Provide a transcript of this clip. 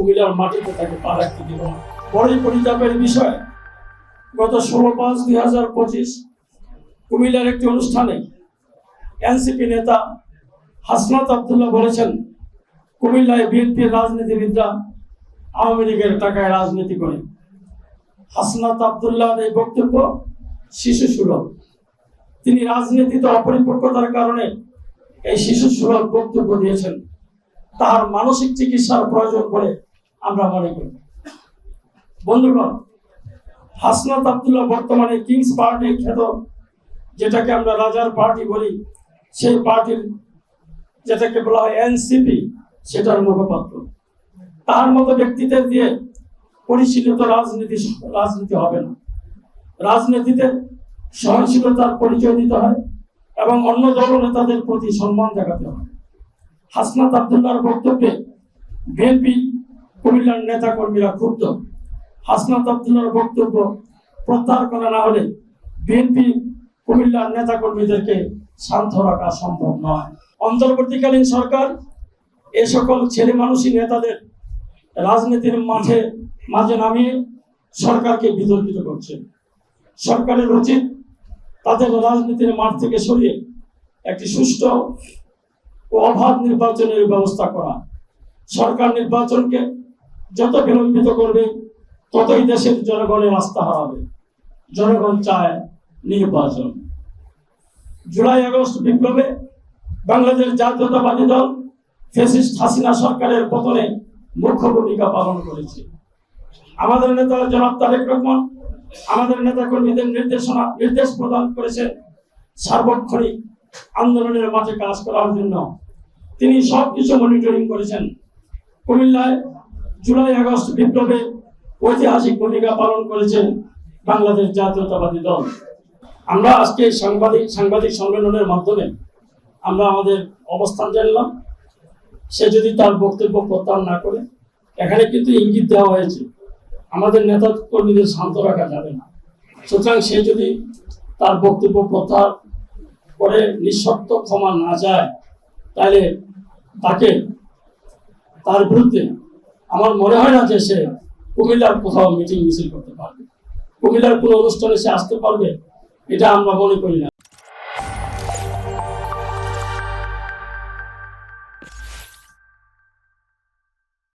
কুমিল্লার মাটিতে তাকে পা রাখতে দিব না। বড়ই পরিতাপের বিষয়, গত 16/5/2025 কুমিল্লার একটি অনুষ্ঠানে এনসিপি নেতা হাসনাত আব্দুল্লাহ বলেছেন, কুমিল্লায় বিএনপির রাজনীতিবিদরা আওয়ামী লীগের টাকায় রাজনীতি করে। হাসনাত আব্দুল্লাহর এই বক্তব্য শিশু সুলভ। তিনি রাজনীতিতে অপরিপক্কতার কারণে এই শিশু সুলভ বক্তব্য দিয়েছেন। তার মানসিক চিকিৎসার প্রয়োজন বলে আমরা মনে করি। বন্ধুগণ, হাসনাত আব্দুল্লাহ বর্তমানে কিংস পার্টি খ্যাত, যেটাকে আমরা রাজার পার্টি বলি, সেই পার্টির যেটাকে বলা হয় এনসিপি, সেটার মুখপাত্র। তার মতো ব্যক্তিদের দিয়ে পরিশীলিত রাজনীতি হবে না। রাজনীতিতে সহনশীলতার পরিচয় দিতে হয় এবং অন্য দল নেতাদের প্রতি সম্মান দেখাতে হয়। হাসনাত আব্দুল্লাহর বক্তব্যে বিএনপি কুমিল্লার নেতা কর্মীরা ক্ষুব্ধ। হাসনাত আব্দুল্লাহর বক্তব্য প্রত্যাহার করা না হলে বিএনপি কুমিল্লার নেতা কর্মীদেরকে শান্ত রাখা সম্ভব নয়। অন্তর্বর্তীকালীন সরকার এ সকল ছেলে মানুষই নেতাদের রাজনীতির মাঝে নামিয়ে সরকারকে বিতর্কিত করছে। সরকারের উচিত তাদের রাজনীতির মাঠ থেকে সরিয়ে একটি সুষ্ঠু ও অবাধ নির্বাচনের ব্যবস্থা করা। সরকার নির্বাচনকে যত বিলম্বিত করবে ততই দেশের জনগণের আস্থা হারাবে। জনগণ চায় নির্বাচন। জুলাই আগস্ট বিপ্লবে বাংলাদেশ জাতীয়তাবাদী দল ফ্যাসিস্ট হাসিনা সরকারের পতনে মুখ্য ভূমিকা পালন করেছে। আমাদের নেতা জনাব তারেক রহমান আমাদের নেতা কর্মীদের নির্দেশ প্রদান করেছেন সার্বক্ষণিক আন্দোলনের মাঠে কাজ করার জন্য। তিনি সবকিছু মনিটরিং করেছেন। কুমিল্লায় জুলাই আগস্ট বিপ্লবে ঐতিহাসিক ভূমিকা পালন করেছেন বাংলাদেশ জাতীয়তাবাদী দল। আমরা আজকে সাংবাদিক সম্মেলনের মাধ্যমে আমরা আমাদের অবস্থান জানলাম। সে যদি তার বক্তব্য প্রত্যাহার না করে, এখানে কিন্তু ইঙ্গিত দেওয়া হয়েছে আমাদের নেতা কর্মীদের শান্ত রাখা যাবে না। সুতরাং সে যদি তার বক্তব্য প্রত্যাহার করে নিঃশর্ত ক্ষমা না যায়, তাহলে তার বিরুদ্ধে আমার মনে হয় না যে সে কুমিল্লার কোথাও মিটিং মিছিল করতে পারবে, কুমিল্লার কোনো অনুষ্ঠানে সে আসতে পারবে, এটা আমরা মনে করি না।